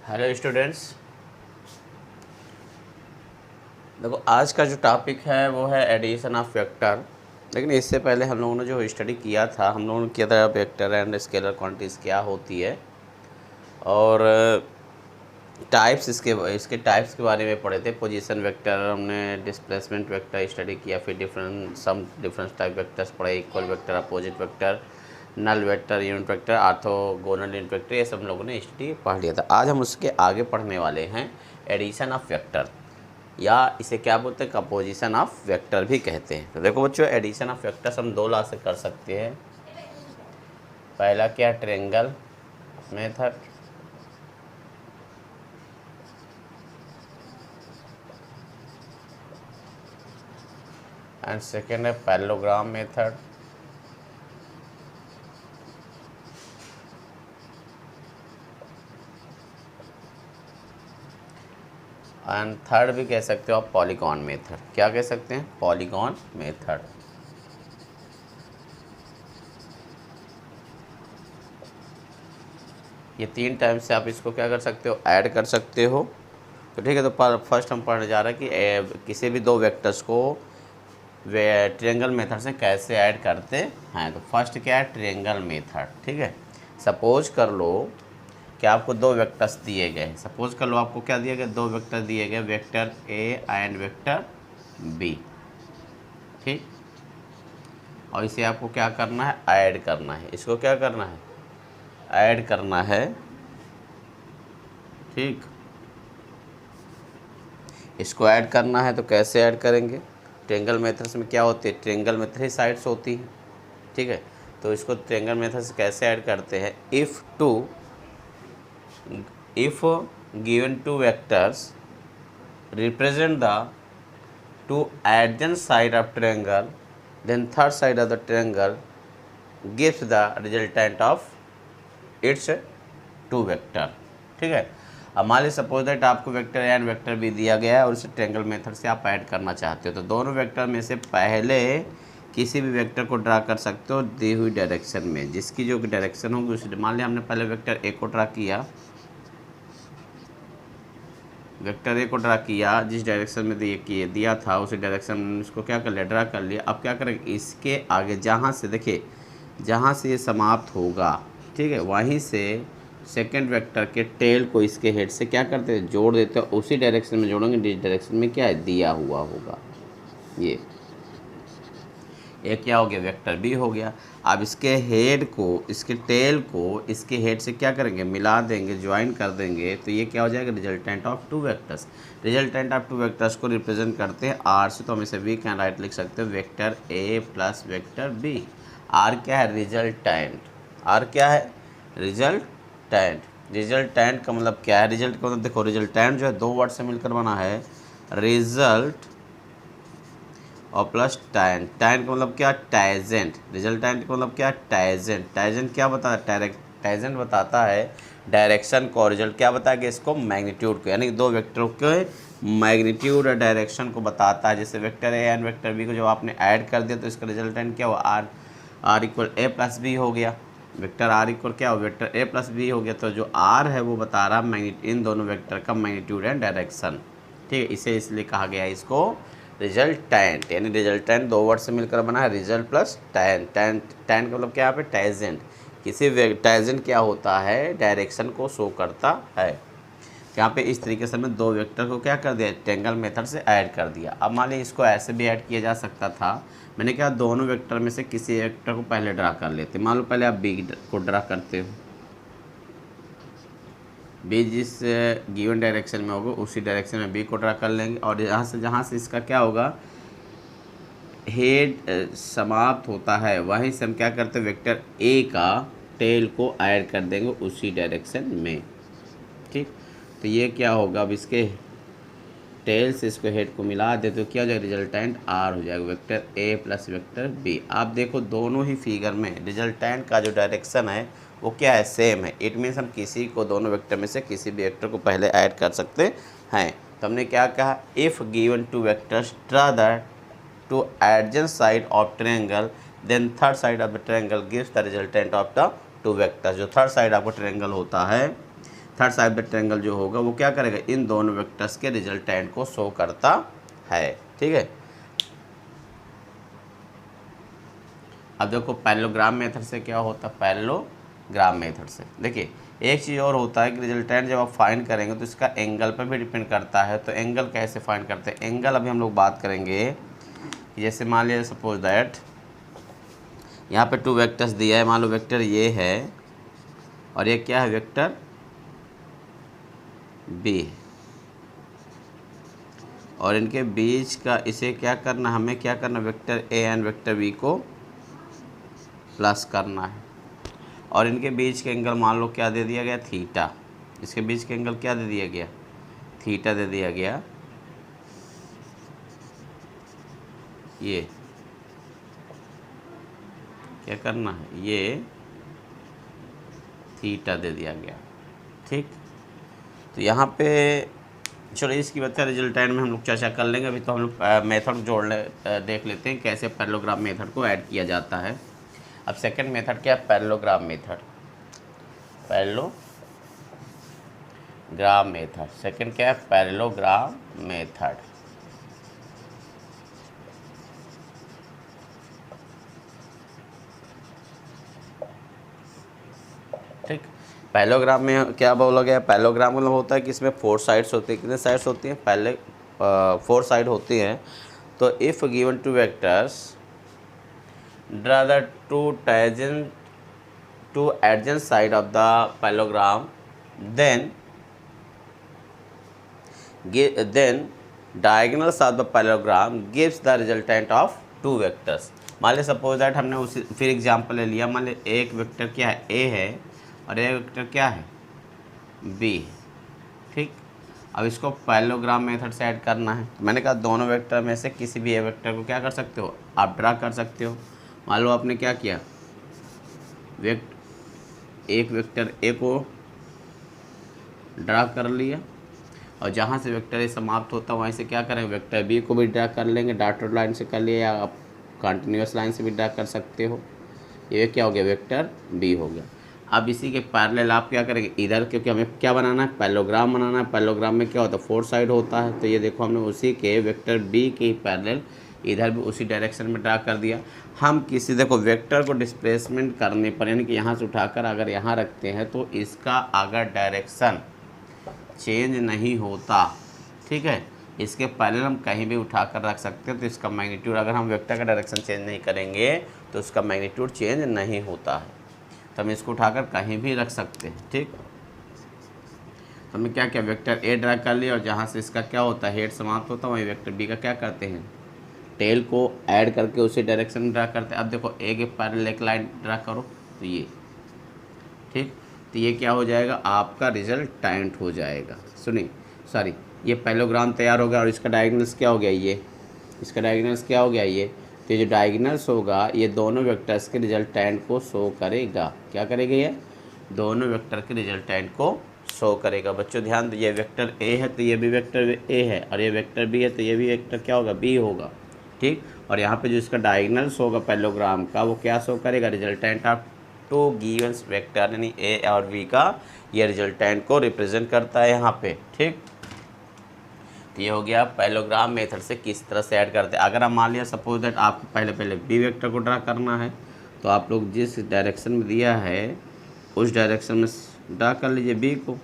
Hello students. देखो आज का जो टॉपिक है वो है एडिशन ऑफ वेक्टर। लेकिन इससे पहले हम लोगों ने जो स्टडी किया था, हम लोगों ने किया था वेक्टर एंड स्केलर क्वांटिटीज़ क्या होती है और टाइप्स इसके टाइप्स के बारे में पढ़े थे। पोजीशन वेक्टर, हमने डिस्प्लेसमेंट वेक्टर स्टडी किया, फिर डिफरेंट टाइप वेक्टर्स पढ़े, equal vector, opposite vector, null vector, unit vector, orthogonal unit vector, ये सब लोगों ने स्टडी पढ़ लिया था। आज हम उसके आगे पढ़ने वाले हैं एडिशन ऑफ वेक्टर, या इसे क्या बोलते हैं, कंपोजिशन ऑफ वेक्टर भी कहते हैं। तो देखो बच्चों, एडिशन ऑफ वेक्टर्स हम दो लॉ से कर सकते हैं। पहला क्या, ट्रायंगल मेथड, एंड सेकेंड है पैरेललोग्राम मेथड। एंड थर्ड भी कह सकते हो आप पॉलीगॉन मेथड। क्या कह सकते हैं, पॉलीगॉन मेथड। ये तीन टाइम से आप इसको क्या कर सकते हो, ऐड कर सकते हो। तो ठीक है, तो फर्स्ट हम पढ़ने जा रहे हैं कि किसी भी दो वेक्टर्स को वे ट्रायंगल मेथड से कैसे ऐड करते हैं। तो फर्स्ट क्या है, ट्रायंगल मेथड। ठीक है, सपोज कर लो कि आपको दो वेक्टर्स दिए गए। सपोज कर लो आपको क्या दिए गए, दो वेक्टर दिए गए, vector A and vector B. ठीक, और इसे आपको क्या करना है, ऐड करना है। इसको क्या करना है, ऐड करना है। ठीक, इसको ऐड करना है तो कैसे ऐड करेंगे, ट्रायंगल मेथड्स में क्या होती है, ट्रायंगल में 3 साइड्स होती हैं। ठीक है, तो इसको ट्रायंगल मेथड से कैसे ऐड करते हैं, if given two vectors represent the two adjacent side of triangle, then third side of the triangle gives the resultant of its two vector। ठीक है, अब मान लीजिए सपोज दैट आपको vector A and vector B दिया गया है और इसे ट्रायंगल मेथड से आप ऐड करना चाहते हो। तो दोनों वेक्टर में से पहले किसी भी वेक्टर को ड्रा कर सकते हो दी हुई डायरेक्शन में, जिसकी जो डायरेक्शन होगी उसी। मान लिया हमने पहले वेक्टर ए को ड्रा किया, वेक्टर ए को ड्रा किया, जिस डायरेक्शन में दिया था उसी डायरेक्शन में इसको क्या कर लिया, ड्रा कर लिया। अब क्या करेंगे, इसके आगे जहाँ से देखिए, जहाँ से ये समाप्त होगा, ठीक है, वहीं से सेकंड वेक्टर के टेल को इसके हेड से क्या करते हैं, जोड़ देते हैं। उसी डायरेक्शन में जोड़ेंगे जिस डायरेक्शन में क्या है, दिया हुआ होगा। ये क्या हो गया, वेक्टर बी हो गया। अब इसके हेड को, इसके टेल को इसके हेड से क्या करेंगे, मिला देंगे, ज्वाइन कर देंगे। तो ये क्या हो जाएगा, resultant of two vectors. Resultant of two vectors को रिप्रेजेंट करते हैं आर से, तो हम इसे वी कैन राइट लिख सकते हैं, vector A plus vector B. R क्या है, रिजल्टेंट। आर क्या है, रिजल्टेंट। रिजल्टेंट का मतलब क्या है, रिजल्ट का मतलब देखो, रिजल्टेंट जो है दो वर्ड से मिलकर बना है, रिजल्ट और प्लस टैन। टैन का मतलब क्या, टैजेंट। रिजल्टेंट का मतलब क्या, टैजेंट। टैजेंट क्या बताता है, टैजेंट बताता है डायरेक्शन को, रिजल्ट क्या बताएगा, इसको मैग्नीट्यूड को, यानी दो वेक्टरों के मैग्नीट्यूड और डायरेक्शन को बताता है। जैसे vector A and vector B को जब आपने ऐड कर दिया तो इसका रिजल्टेंट क्या हुआ, R equal A plus B हो गया। वेक्टर आर इक्वल क्या हो, वेक्टर ए प्लस बी हो गया। तो जो आर है वो बता रहा इन दोनों वेक्टर का मैग्नीट्यूड एंड डायरेक्शन। ठीक है, इसे इसलिए कहा गया है इसको रिजल्टेंट, यानी रिजल्टेंट दो वर्ड से मिलकर बना है, result plus tan. Tan tan का मतलब क्या, यहाँ पे टैजेंट। किसी टैजेंट क्या होता है, डायरेक्शन को शो करता है। यहाँ पे इस तरीके से हमने दो वेक्टर को क्या कर दिया, ट्रायंगल मेथड से ऐड कर दिया। अब मान लीजिए इसको ऐसे भी ऐड किया जा सकता था। मैंने क्या, दोनों वेक्टर में से किसी वेक्टर को पहले ड्रा कर लेते। मान लो पहले आप बी को ड्रा करते हो, बी जिस गिवन डायरेक्शन में होगा उसी डायरेक्शन में बी को ड्रा कर लेंगे। और जहाँ से इसका क्या होगा, हेड समाप्त होता है, वहीं से हम क्या करते हैं, वेक्टर ए का टेल को ऐड कर देंगे उसी डायरेक्शन में। ठीक, तो ये क्या होगा, अब इसके टेल से इसको हेड को मिला दे तो क्या हो जाएगा, रिजल्टेंट आर हो जाएगा, vector A plus vector B. आप देखो दोनों ही फिगर में रिजल्टेंट का जो डायरेक्शन है वो क्या है, सेम है। इट मीन्स हम किसी को, दोनों वेक्टर में से किसी भी वेक्टर को पहले ऐड कर सकते हैं। तो हमने क्या कहा, if given two vectors draw the two adjacent side of triangle, then third side of the triangle gives the resultant of the two vectors. जो थर्ड साइड आपका ट्रायंगल होता है third side of the triangle जो होगा वो क्या करेगा, इन दोनों वेक्टर्स के रिजल्टेंट को शो करता है। ठीक है, अब देखो पैरेललोग्राम मेथड से क्या होता है, पैरेललोग्राम मेथड से देखिए एक चीज़ और होता है कि रिजल्टेंट जब आप फाइंड करेंगे तो इसका एंगल पर भी डिपेंड करता है। तो एंगल कैसे फाइंड करते हैं, एंगल अभी हम लोग बात करेंगे। जैसे मान लिया सपोज दैट यहाँ पे 2 वेक्टर्स दिया है, मान लो वेक्टर ये है और ये क्या है, वेक्टर बी है, और इनके बीच का इसे क्या करना, हमें क्या करना, vector A and vector B को प्लस करना है। और इनके बीच के एंगल मान लो क्या दे दिया गया, थीटा। इसके बीच के एंगल क्या दे दिया गया, थीटा दे दिया गया। ये क्या करना है, ये थीटा दे दिया गया। ठीक, तो यहाँ पे चलो इसकी बच्चा रिजल्टेंट में हम लोग चर्चा कर लेंगे। अभी तो हम लोग मेथड देख लेते हैं कैसे पैरेललोग्राम मेथड को ऐड किया जाता है। अब सेकंड मेथड क्या है, parallelogram method. Parallelogram method second क्या है, पैरेललोग्राम मेथड। ठीक, पैरेललोग्राम में क्या बोला गया, पैरेललोग्राम मतलब होता है कि इसमें 4 साइड्स होती है। कितने साइड्स होती हैं, पहले 4 साइड होती हैं। तो if given 2 vectors draw the two adjacent side of the parallelogram, then diagonals of the parallelogram gives the resultant of 2 vectors। मान लिया सपोज दैट हमने उसी फिर एग्जांपल ले लिया, मान लिया एक वेक्टर क्या है, ए है, और एक वेक्टर क्या है, बी है। ठीक, अब इसको पैरेललोग्राम मेथड से ऐड करना है। तो मैंने कहा दोनों वेक्टर में से किसी भी एक वेक्टर को क्या कर सकते हो, आप ड्रा कर सकते हो। मान लो आपने क्या किया, एक वेक्टर ए को ड्रा कर लिया, और जहाँ से वेक्टर ए समाप्त होता है वहीं से क्या करेंगे, वेक्टर बी को भी ड्रा कर लेंगे। डॉटेड लाइन से कर लिया या आप कंटिन्यूस लाइन से भी ड्रा कर सकते हो। ये क्या हो गया, वेक्टर बी हो गया। अब इसी के पैरेलल आप क्या करेंगे इधर, क्योंकि हमें क्या बनाना है, पैरेललोग्राम बनाना है। पैरेललोग्राम में क्या होता है, 4 साइड होता है। तो ये देखो हमने उसी के वेक्टर बी के पैरेलल इधर भी उसी डायरेक्शन में ड्रा कर दिया। हम किसी देखो वेक्टर को डिस्प्लेसमेंट करने पर, यानी कि यहाँ से उठाकर अगर यहाँ रखते हैं तो इसका अगर डायरेक्शन चेंज नहीं होता, ठीक है, इसके पैरेलल हम कहीं भी उठाकर रख सकते हैं। तो इसका मैग्नीट्यूड, अगर हम वेक्टर का डायरेक्शन चेंज नहीं करेंगे तो उसका मैग्नीट्यूड चेंज नहीं होता है। तो हम इसको उठाकर कहीं भी रख सकते हैं। ठीक, तो हमें क्या क्या, वेक्टर ए ड्रा कर लिया, और जहाँ से इसका क्या होता है, हेड समाप्त होता है, वहीं वेक्टर बी का क्या करते हैं, टेल को ऐड करके उसी डायरेक्शन में ड्रा करते हैं। अब देखो ए के पैरेलल एक लाइन ड्रा करो, तो ये ठीक, तो ये क्या हो जाएगा, आपका रिजल्टेंट हो जाएगा। सुनिए सॉरी, ये पैरेललोग्राम तैयार हो गया, और इसका डायगोनल्स क्या हो गया, ये इसका डायगोनल्स क्या हो गया, ये। तो ये जो डायगोनल्स होगा ये दोनों वेक्टर्स के रिजल्टेंट को शो करेगा। क्या करेगा, ये दोनों वेक्टर के रिजल्टेंट को शो करेगा। बच्चों ध्यान दो, ये वेक्टर ए है तो ये भी वेक्टर ए है, और ये वेक्टर बी है तो ये भी वेक्टर क्या होगा, बी होगा। ठीक, और यहाँ पे जो इसका डायगोनल्स होगा पैरेललोग्राम का वो क्या शो करेगा, रिजल्टेंट ऑफ 2 गिवन वेक्टर, यानी ए और बी का ये रिजल्टेंट को रिप्रेजेंट करता है यहाँ पे। ठीक, तो ये हो गया पैरेललोग्राम मेथड से किस तरह से ऐड करते हैं। अगर हम मान लिया सपोज दैट आपको पहले बी वेक्टर को ड्रा करना है, तो आप लोग जिस डायरेक्शन में दिया है उस डायरेक्शन में ड्रा कर लीजिए बी को।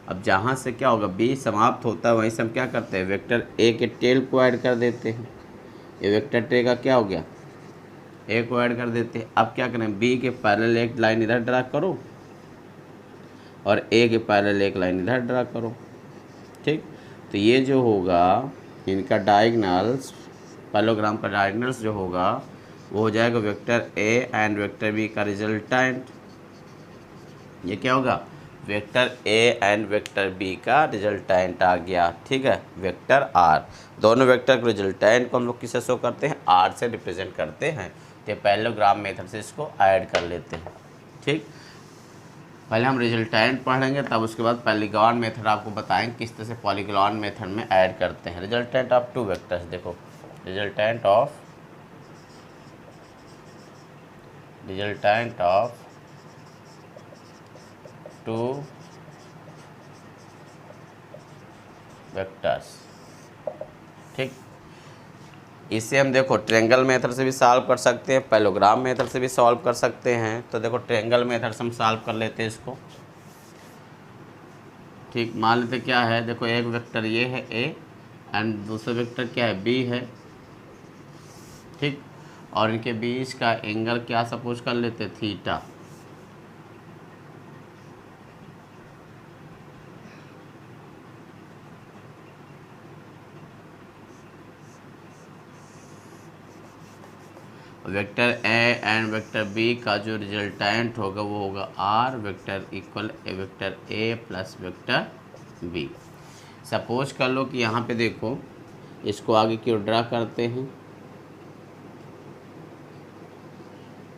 अब जहाँ से क्या होगा, बी समाप्त होता है वहीं से हम क्या करते हैं, वेक्टर ए के टेल को ऐड कर देते हैं। ये वेक्टर टे का क्या हो गया, ए को ऐड कर देते हैं। अब क्या करें, बी के पैरेलल एक लाइन इधर ड्रा करो, और ए के पैरेलल एक लाइन इधर ड्रा करो। ठीक, तो ये जो होगा इनका डायगोनल्स, पैरेललोग्राम का डायगोनल्स जो होगा वो हो जाएगा vector A and vector B का रिजल्टेंट। ये क्या होगा, vector A and vector B का रिजल्टेंट आ गया। ठीक है, वेक्टर आर, दोनों वेक्टर के रिजल्टेंट को हम लोग किससे शो करते हैं, आर से रिप्रेजेंट करते हैं। तो पैरेललोग्राम मेथड से इसको ऐड कर लेते हैं। ठीक, पहले हम रिजल्टेंट पढ़ेंगे, तब उसके बाद पॉलीगॉन मेथड आपको बताएंगे किस तरह से पॉलीगॉन मेथड में ऐड करते हैं। रिजल्टेंट ऑफ 2 वेक्टर्स, देखो रिजल्टेंट ऑफ 2 वेक्टर्स। ठीक, इसे हम देखो ट्रायंगल मेथड से भी सॉल्व कर सकते हैं, पैरेललोग्राम मेथड से भी सॉल्व कर सकते हैं। तो देखो ट्रायंगल मेथड से हम सॉल्व कर लेते हैं इसको। ठीक, मान लेते क्या है, देखो एक वेक्टर ये है ए एंड दूसरा वेक्टर क्या है बी है। ठीक, और इनके बीच का एंगल क्या सपोज कर लेते theta. Vector A and vector B का जो रिजल्टेंट होगा वो होगा R vector equal vector A plus vector B. Suppose कर लो कि यहाँ पे देखो इसको आगे की ओर ड्रा करते हैं,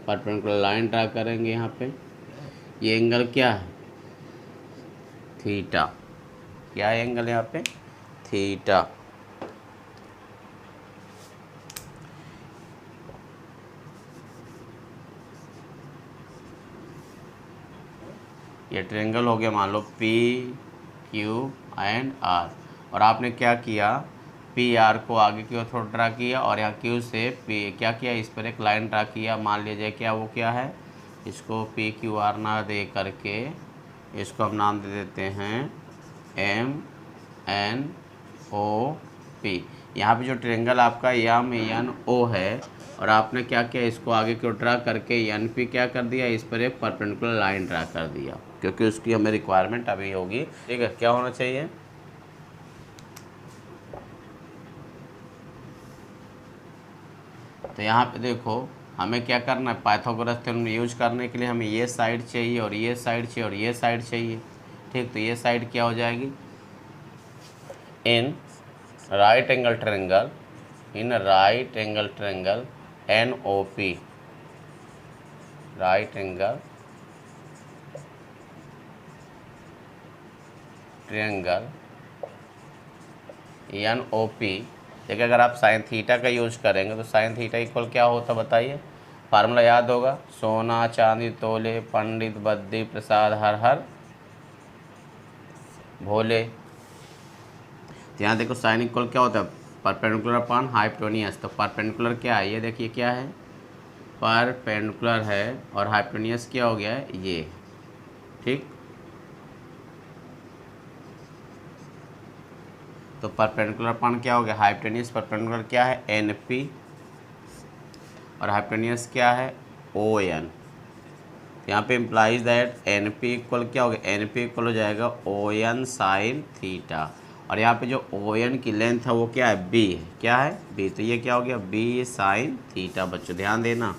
परपेंडिकुलर लाइन ड्रा करेंगे। यहाँ पे ये एंगल क्या है थीटा। क्या है एंगल यहाँ पे थीटा। ये ट्रायंगल हो गया मान लो पी क्यू एंड आर, और आपने क्या किया पी आर को आगे की ओर थोड़ा ड्रा किया और यहाँ क्यू से पी क्या किया इस पर एक लाइन ड्रा किया। मान लीजिए क्या वो क्या है, इसको पी क्यू आर ना दे करके इसको हम नाम दे देते हैं एम एन ओ पी। यहाँ पे जो ट्रायंगल आपका एम एन ओ है और आपने क्या किया इसको आगे की ओर ड्रा करके एन पी क्या कर दिया इस पर एक परपेंडिकुलर लाइन ड्रा कर दिया, क्योंकि उसकी हमें रिक्वायरमेंट अभी होगी। ठीक है, क्या होना चाहिए तो यहाँ पे देखो हमें क्या करना है पाइथागोरस थ्योरम यूज करने के लिए हमें ये साइड चाहिए और ये साइड चाहिए और ये साइड चाहिए। ठीक, तो ये साइड क्या हो जाएगी in right angle triangle N O P right angle triangle N O P. देखिए अगर आप साइन थीटा का यूज करेंगे तो साइन थीटा इक्वल क्या होता बताइए, फार्मूला याद होगा सोना चांदी तोले पंडित बद्दी प्रसाद हर हर भोले। तो यहाँ देखो साइन इक्वल क्या होता है परपेंडिकुलर अपॉन हाइपोटेन्यूस। तो परपेंडिकुलर क्या है ये देखिए क्या है परपेंडिकुलर है और हाइपोटेन्यूस क्या हो गया है ये। ठीक, तो परपेंडिकुलर अपॉन क्या हो गया हाइपोटेन्यूस। परपेंडिकुलर क्या है एन पी और हाइपोटेन्यूस क्या है ओ एन। यहाँ पे implies that N P equal क्या हो गया एन पी इक्वल हो जाएगा ओ एन साइन थीटा, और यहाँ पे जो ओ एन की लेंथ है वो क्या है बी है। क्या है बी, तो ये क्या हो गया बी साइन थीटा। बच्चों ध्यान देना।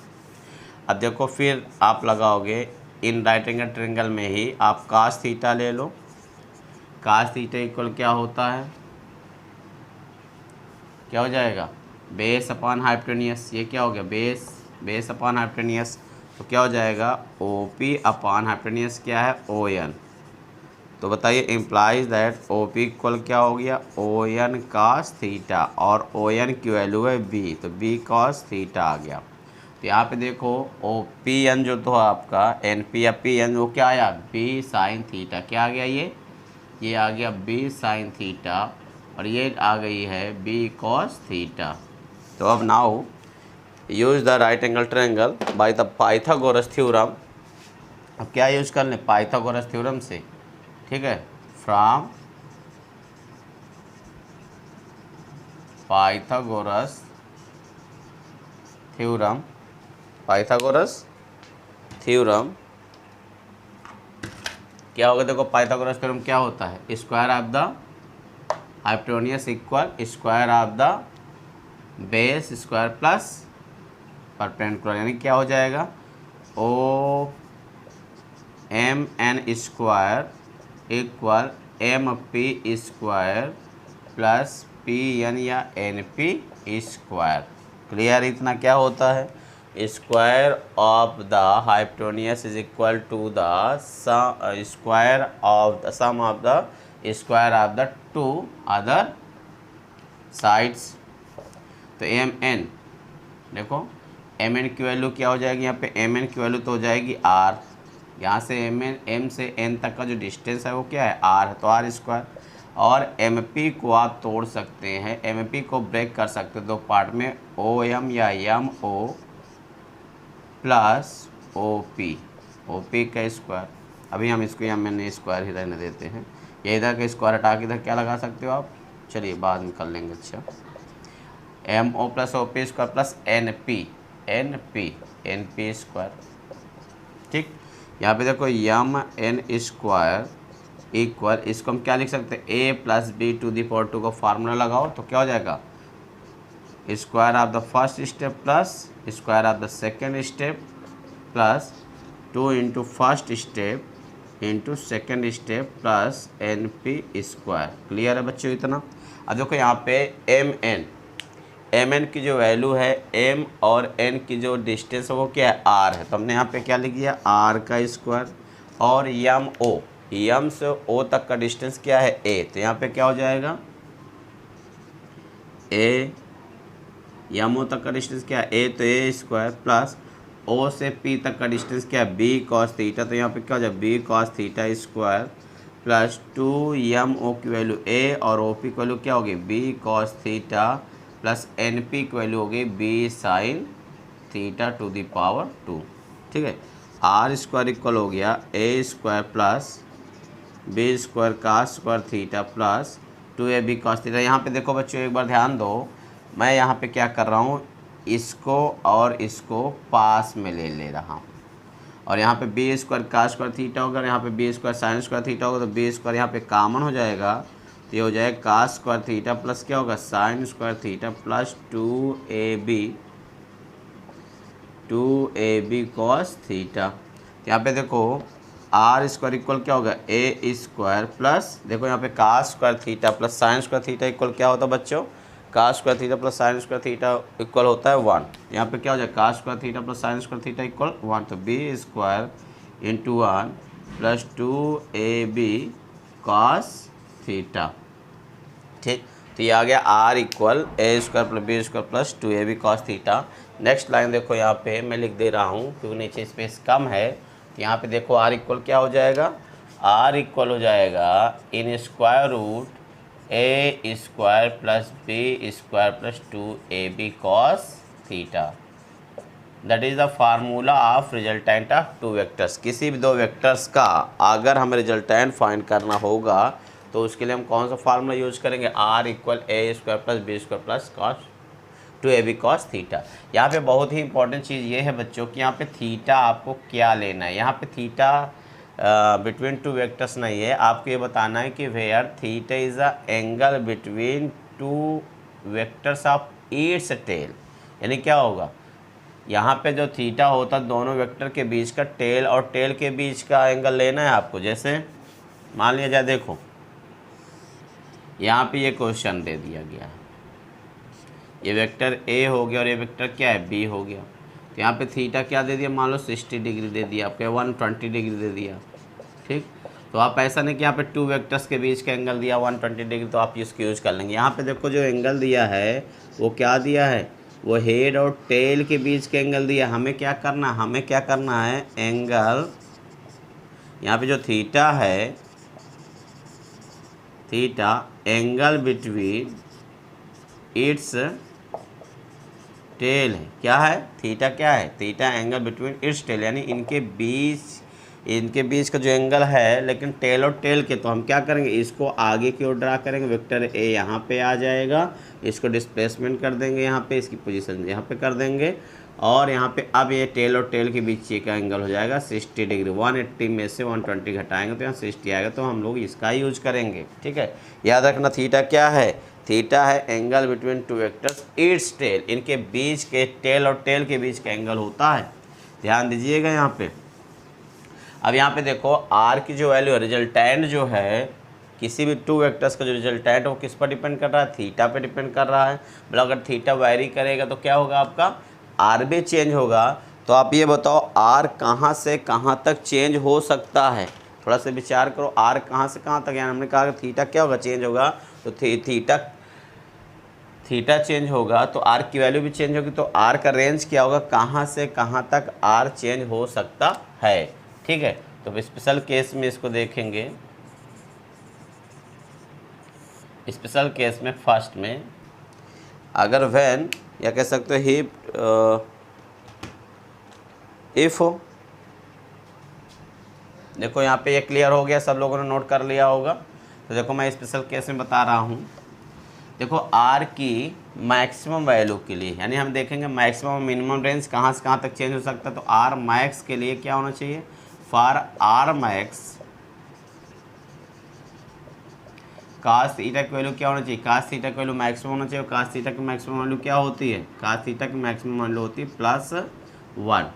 अब देखो फिर आप लगाओगे इन राइट एंगल ट्रायंगल में ही आप कास थीटा ले लो। कास थीटा इक्वल क्या होता है क्या हो जाएगा बेस अपॉन हाइपोटेन्यूस। ये क्या हो गया बेस अपॉन हाइपोटेन्यूस, तो क्या हो जाएगा ओ पी अपॉन हाइपोटेन्यूस क्या है ओ एन। तो बताइए implies that O P equal क्या हो गया ओ एन कास थीटा, और ओ एन की वैल्यू है बी, तो बी कॉस थीटा आ गया। तो यहाँ पे देखो ओ पी एन जो तो आपका एन पी या पी एन वो क्या आया बी साइन थीटा। क्या आ गया ये आ गया बी साइन थीटा, और ये आ गई है बी कॉस थीटा। तो अब now use the right angle triangle by the Pythagoras theorem. अब क्या यूज कर लें पाइथागोरस थ्योरम से। ठीक है, फ्रॉम पाइथागोरस थ्योरम क्या होगा देखो पाइथागोरस थ्योरम क्या होता है square of the hypotenuse equal square of the base square plus perpendicular, यानी क्या हो जाएगा O M N square equal M P square plus P N या एन पी स्क्वायर। क्लियर, इतना क्या होता है square of the hypotenuse is equal to the square of the sum of the square of the two other sides. तो M N देखो M N की value क्या हो जाएगी यहाँ पे एम एन की वैल्यू तो हो जाएगी आर। यहाँ से एम से एन तक का जो डिस्टेंस है वो क्या है आर है, तो आर स्क्वायर। और MP को आप तोड़ सकते हैं, MP को ब्रेक कर सकते हैं दो पार्ट में, OM या MO प्लस OP का स्क्वायर। अभी हम इसको यहाँ मैंने स्क्वायर ही रहने देते हैं, ये इधर का स्क्वायर हटा के इधर क्या लगा सकते हो आप, चलिए बाद में कर लेंगे। अच्छा, MO plus OP square plus NP square. ठीक, यहाँ पे देखो MN स्क्वायर इक्वल, इसको हम क्या लिख सकते हैं, A plus B to the power 2 का फार्मूला लगाओ तो क्या हो जाएगा, square of the first step plus square of the second step plus 2 into first step into second step plus NP square. Clear है बच्चों इतना। अब देखो यहाँ पे MN की जो वैल्यू है, M और N की जो डिस्टेंस है वो क्या है, R है, तो हमने यहाँ पे क्या लिख दिया, R का स्क्वायर। और M से O तक का डिस्टेंस क्या है, A, तो यहाँ पे क्या हो जाएगा, MO तक का डिस्टेंस क्या है, A, तो A स्क्वायर प्लस O से P तक का डिस्टेंस क्या है, B cos थीटा, तो यहाँ पे क्या हो जाएगा, B cos theta square plus 2MO की वैल्यू A और OP की वैल्यू क्या होगी, B cos theta plus NP की वैल्यू होगी B sin theta to the power 2। ठीक है, R स्क्वायर इक्वल हो गया A square plus B square का square theta plus 2AB cos theta. यहाँ पे देखो बच्चों एक बार ध्यान दो, मैं यहाँ पे क्या कर रहा हूँ, इसको और इसको पास में ले रहा हूँ, और यहाँ पे B स्क्वायर का स्क्वायर थीटा होगा, यहाँ पे B square sine square theta होगा, तो B स्क्वायर यहाँ पे कॉमन हो जाएगा, तो ये हो जाएगा का स्क्वायर थीटा प्लस क्या होगा, sine square theta plus 2AB cos theta. यहाँ पे देखो R स्क्वायर इक्वल क्या होगा, A स्क्वायर प्लस, देखो यहाँ पे का square theta plus sine square theta equal क्या होता है बच्चों, का square theta plus sine square theta equal होता है 1। यहाँ पे क्या हो जाएगा, का square theta plus sine square theta equal 1, तो B square into 1 plus 2AB cos theta. ठीक, तो ये आ गया R equal A square plus B square plus 2AB cos theta. Next line देखो, यहाँ पे मैं लिख दे रहा हूँ क्योंकि नीचे स्पेस कम है, तो यहाँ पे देखो R इक्वल क्या हो जाएगा, R इक्वल हो जाएगा in square root A square plus B square plus 2AB cos theta. That is the formula of resultant of two vectors. किसी भी दो वेक्टर्स का अगर हमें रिजल्टेंट फाइंड करना होगा तो उसके लिए हम कौन सा फार्मूला यूज करेंगे, R equal A square plus B square plus cos 2AB cos theta. यहाँ पे बहुत ही इंपॉर्टेंट चीज़ ये है बच्चों कि यहाँ पे थीटा आपको क्या लेना है, यहाँ पे थीटा बिटवीन टू वेक्टर्स नहीं है, आपको ये बताना है कि where theta is a angle between two vectors of its tail. यानी क्या होगा, यहाँ पे जो थीटा होता है दोनों वेक्टर के बीच का टेल और टेल के बीच का एंगल लेना है आपको। जैसे मान लिया जाए, देखो यहाँ पे ये क्वेश्चन दे दिया गया है, ये वेक्टर A हो गया और ये वेक्टर क्या है, B हो गया, तो यहाँ पे थीटा क्या दे दिया, मान लो 60 डिग्री दे दिया, आपके 120 डिग्री दे दिया। ठीक, तो आप ऐसा नहीं कि यहाँ पे टू वेक्टर्स के बीच का एंगल दिया 120 डिग्री, तो आप इसको यूज़ कर लेंगे। यहाँ पे देखो जो एंगल दिया है वो क्या दिया है, वो हेड और टेल के बीच का एंगल दिया। हमें क्या करना है, एंगल, यहाँ पे जो थीटा है, theta angle between its tail है, क्या है, थीटा क्या है, theta angle between its tail, यानी इनके बीच का जो एंगल है, लेकिन टेल और टेल के, तो हम क्या करेंगे, इसको आगे की ओर ड्रा करेंगे, वेक्टर A यहाँ पे आ जाएगा, इसको डिस्प्लेसमेंट कर देंगे यहाँ पे, इसकी पोजीशन यहाँ पे कर देंगे, और यहाँ पे अब ये टेल और टेल के बीच ये का एंगल हो जाएगा 60 डिग्री। 180 में से 120 घटाएंगे तो यहाँ 60 आएगा, तो हम लोग इसका यूज करेंगे। ठीक है, याद रखना थीटा क्या है, थीटा है angle between two vectors its tail, इनके बीच के टेल और टेल के बीच का एंगल होता है, ध्यान दीजिएगा यहाँ पे। अब यहाँ पे देखो R की जो वैल्यू है, रिजल्टेंट जो है किसी भी टू वेक्टर्स का जो रिजल्टेंट है वो किस पर डिपेंड कर रहा है, थीटा पे डिपेंड कर रहा है। मतलब अगर थीटा वैरी करेगा तो क्या होगा, आपका R भी चेंज होगा। तो आप ये बताओ R कहाँ से कहाँ तक चेंज हो सकता है, थोड़ा सा विचार करो, R कहाँ से कहाँ तक, यानी हमने कहा कि थीटा क्या होगा, चेंज होगा, तो थीटा चेंज होगा तो R की वैल्यू भी चेंज होगी, तो R का रेंज क्या होगा, कहाँ से कहाँ तक R चेंज हो सकता है। ठीक है, तो स्पेशल केस में इसको देखेंगे, स्पेशल केस में फर्स्ट में अगर व्हेन या कह सकते हो इफ हो, देखो यहाँ पे ये क्लियर हो गया, सब लोगों ने नोट कर लिया होगा। तो देखो मैं स्पेशल केस में बता रहा हूँ। देखो आर की मैक्सिमम वैल्यू के लिए, यानी हम देखेंगे मैक्सिमम और मिनिमम रेंज कहाँ से कहाँ तक चेंज हो सकता है। तो आर मैक्स के लिए क्या होना चाहिए, for R max cos theta की वैल्यू क्या होना चाहिए, कास थीटा की वैल्यू मैक्सिमम होना चाहिए। कास थीटा की मैक्सिमम वैल्यू क्या होती है, कास थीटा की मैक्सिमम वैल्यू होती है +1,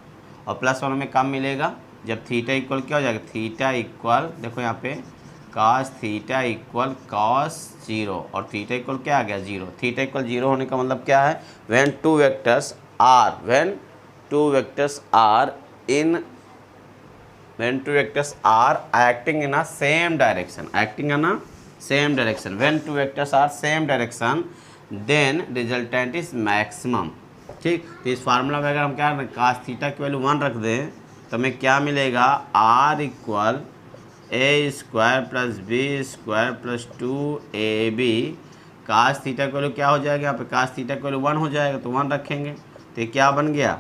और +1 में कम मिलेगा जब थीटा इक्वल क्या हो जाएगा, थीटा इक्वल देखो यहाँ पे कास थीटा इक्वल कॉस 0 और थीटा इक्वल क्या आ गया 0। थीटा इक्वल 0 होने का मतलब क्या है, when two vectors are acting in a same direction, when two vectors are same direction then resultant is maximum। ठीक, तो इस फार्मूला में अगर हम क्या करें, कास थीटा की वैल्यू 1 रख दें तो हमें क्या मिलेगा, R equal a² + b² + 2ab। Cos theta की वैल्यू क्या हो जाएगा, यहाँ पे कास थीटा की वैल्यू 1 हो जाएगा तो 1 रखेंगे, तो ये क्या बन गया,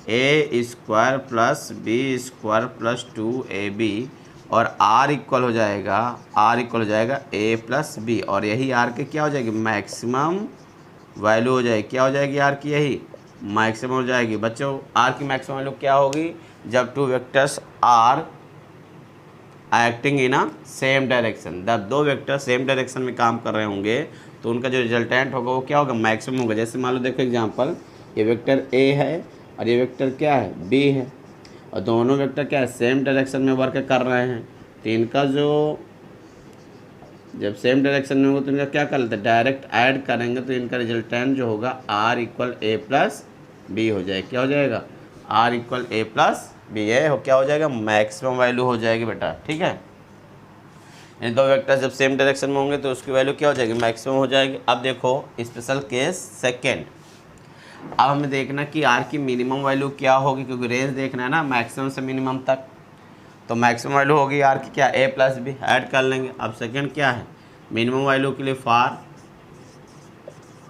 a² + b² + 2ab, और r इक्वल हो जाएगा a + b, और यही r के क्या हो जाएगी, मैक्सिमम वैल्यू हो जाएगी। क्या हो जाएगी r की, यही मैक्सिमम हो जाएगी। बच्चों r की मैक्सिमम वैल्यू क्या होगी, जब two vectors are acting in a same direction, जब दो वेक्टर सेम डायरेक्शन में काम कर रहे होंगे तो उनका जो रिजल्टेंट होगा वो क्या होगा, मैक्सिमम होगा। जैसे मान लो देखो एग्जांपल, ये वेक्टर a है और ये वेक्टर क्या है, b है, और दोनों वेक्टर क्या है, सेम डायरेक्शन में वर्क कर रहे हैं, तो इनका जो जब सेम डायरेक्शन में होगा तो इनका क्या कर लेते हैं, डायरेक्ट ऐड करेंगे तो इनका रिजल्टेंट जो होगा r इक्वल a + b हो जाएगा। क्या हो जाएगा, r इक्वल a + b, ये क्या हो जाएगा, मैक्सिमम वैल्यू हो जाएगी बेटा। ठीक है, इन दो वेक्टर्स जब सेम डायरेक्शन में होंगे तो उसकी वैल्यू क्या हो जाएगी, मैक्सिमम हो जाएगी। अब देखो स्पेशल केस सेकेंड, अब हमें देखना कि आर की मिनिमम वैल्यू क्या होगी, क्योंकि रेंज देखना है ना मैक्सिमम से मिनिमम तक। तो मैक्सिमम वैल्यू होगी आर की क्या, a + b, ऐड कर लेंगे। अब सेकेंड क्या है, मिनिमम वैल्यू के लिए फॉर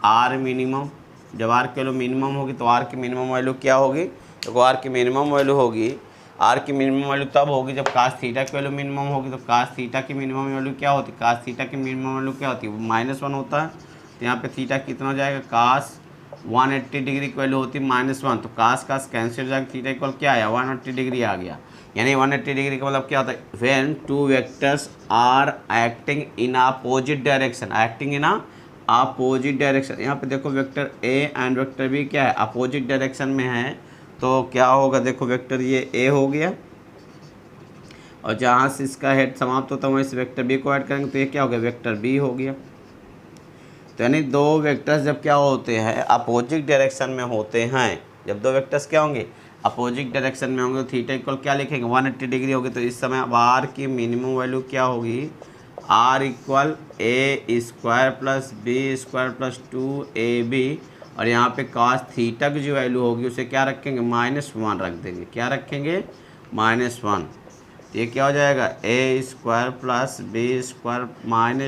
आर मिनिमम, जब आर की वैल्यू मिनिमम होगी तो आर की मिनिमम वैल्यू क्या होगी, तो आर की मिनिमम वैल्यू होगी, आर की मिनिमम वैल्यू तब होगी जब कास थीटा की वैल्यू मिनिमम होगी। तो कास थीटा की मिनिमम वैल्यू क्या होती है, कास थीटा की मिनिमम वैल्यू क्या होती है, -1 होता है। तो यहाँ पे थीटा कितना हो जाएगा, कास 180 डिग्री की वैल्यू होती है -1, तो कास कैंसिल हो जाएगा, थीटा इक्वल क्या आया, 180 डिग्री आ गया। यानी 180 डिग्री का मतलब क्या होता है, when two vectors are acting in opposite direction, यहाँ पे देखो vector a and vector b क्या है, अपोजिट डायरेक्शन में है, तो क्या होगा, देखो वेक्टर ये a हो गया और जहाँ से इसका हेड समाप्त होता है वहीं से वेक्टर b को ऐड करेंगे तो ये क्या हो गया, वेक्टर b हो गया। तो यानी दो वेक्टर्स जब क्या होते हैं, अपोजिट डायरेक्शन में होते हैं, जब दो वेक्टर्स क्या होंगे, अपोजिट डायरेक्शन में होंगे, तो थीटा इक्वल क्या लिखेंगे, 180 डिग्री होगी। तो इस समय अब आर की मिनिमम वैल्यू क्या होगी, are equal a² + b² + 2ab, और यहाँ पे कास थीटा की जो वैल्यू होगी उसे क्या रखेंगे, -1 रख देंगे। क्या रखेंगे, -1। तो ये क्या हो जाएगा, a² + b²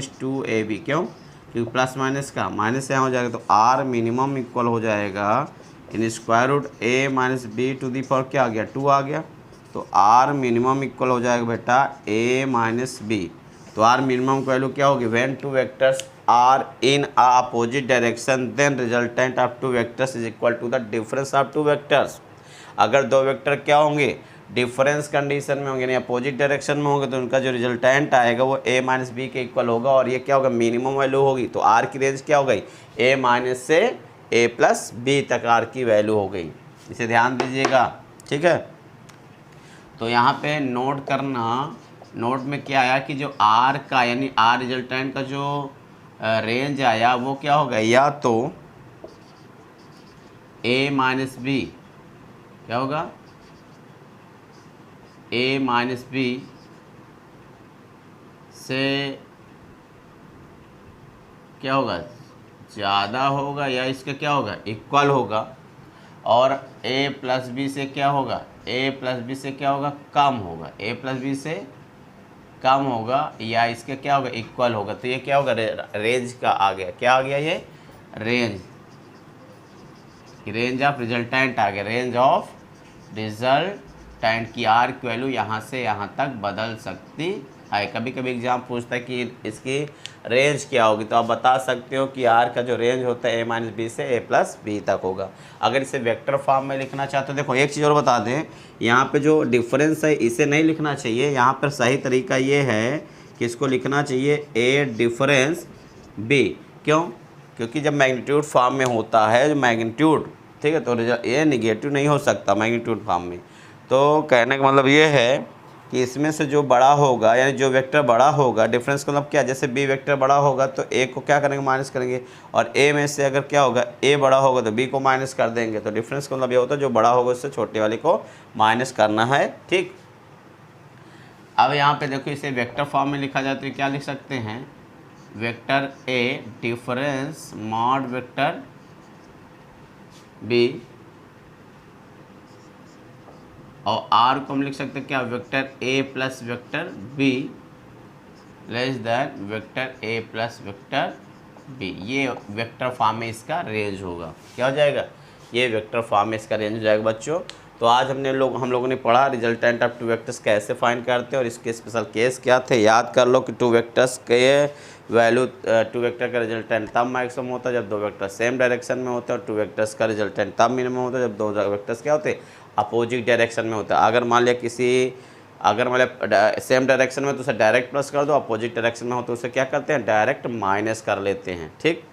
- 2ab, क्यों, क्योंकि प्लस माइनस का माइनस यहाँ हो जाएगा, तो आर मिनिमम इक्वल हो जाएगा इन √a - b⁴ क्या आ गया, 2 आ गया। तो आर मिनिमम इक्वल हो जाएगा बेटा a - b। तो आर मिनिमम की वैल्यू क्या होगी, when two vectors are in opposite direction then resultant of two vectors is equal to the difference of two vectors. अगर दो वेक्टर क्या होंगे, डिफरेंस कंडीशन में होंगे, यानी अपोजिट डायरेक्शन में होंगे, तो उनका जो रिजल्टेंट आएगा वो a - b के इक्वल होगा, और ये क्या होगा, मिनिमम वैल्यू होगी। तो r की रेंज क्या हो गई, a- से a + b तक r की वैल्यू हो गई। इसे ध्यान दीजिएगा। ठीक है, तो यहाँ पे नोट करना, नोट में क्या आया कि जो r का यानी r रिजल्टेंट का जो रेंज आया वो क्या होगा, या तो a - b, क्या होगा, a - b से क्या होगा, ज़्यादा होगा, या इसका क्या होगा, इक्वल होगा, और a + b से क्या होगा, a + b से क्या होगा, कम होगा, a + b से कम होगा या इसके क्या होगा इक्वल होगा, तो ये क्या होगा रेंज का आ गया, क्या आ गया ये रेंज ऑफ रिजल्टेंट आ गया, रेंज ऑफ रिजल्टेंट की आर की वैल्यू यहाँ से यहाँ तक बदल सकती है। कभी कभी एग्जाम पूछता है कि इसकी रेंज क्या होगी, तो आप बता सकते हो कि आर का जो रेंज होता है a-b से a+b तक होगा। अगर इसे वेक्टर फॉर्म में लिखना चाहते हो, देखो एक चीज़ और बता दें, यहाँ पे जो डिफरेंस है इसे नहीं लिखना चाहिए, यहाँ पर सही तरीका ये है कि इसको लिखना चाहिए a डिफरेंस b। क्यों? क्योंकि जब मैग्नीट्यूड फॉर्म में होता है, जो मैग्नीट्यूड, ठीक है, तो ये निगेटिव नहीं हो सकता मैग्नीट्यूड फॉर्म में। तो कहने का मतलब ये है कि इसमें से जो बड़ा होगा, यानी जो वेक्टर बड़ा होगा, डिफरेंस का मतलब क्या, जैसे बी वेक्टर बड़ा होगा तो ए को क्या करेंगे, माइनस करेंगे, और ए में से अगर क्या होगा ए बड़ा होगा तो बी को माइनस कर देंगे। तो डिफरेंस का मतलब ये होता है जो बड़ा होगा उससे छोटे वाले को माइनस करना है, ठीक। अब यहाँ पे देखो इसे वेक्टर फॉर्म में लिखा जाए तो क्या लिख सकते हैं, vector A difference mod vector B, और आर को हम लिख सकते हैं क्या, vector A plus vector B less than vector A plus vector B. ये वेक्टर फॉर्म में इसका रेंज होगा, क्या हो जाएगा, ये वेक्टर फॉर्म में इसका रेंज हो जाएगा बच्चों। तो आज हम लोगों ने पढ़ा रिजल्टेंट ऑफ टू वेक्टर्स कैसे फाइंड करते हैं और इसके स्पेशल केस क्या थे। याद कर लो कि टू वेक्टर्स के वैल्यू, टू वेक्टर का रिजल्टेंट तब मैक्सिमम होता है जब दो वेक्टर सेम डायरेक्शन में होते हैं, और टू वेक्टर्स का रिजल्टेंट तब मिनिमम होता है जब दो वेक्टर्स क्या होते हैं, अपोजिट डायरेक्शन में होता है। अगर मान लिया सेम डायरेक्शन में तो उसे डायरेक्ट प्लस कर दो, अपोजिट डायरेक्शन में हो तो उसे क्या करते हैं, डायरेक्ट माइनस कर लेते हैं, ठीक।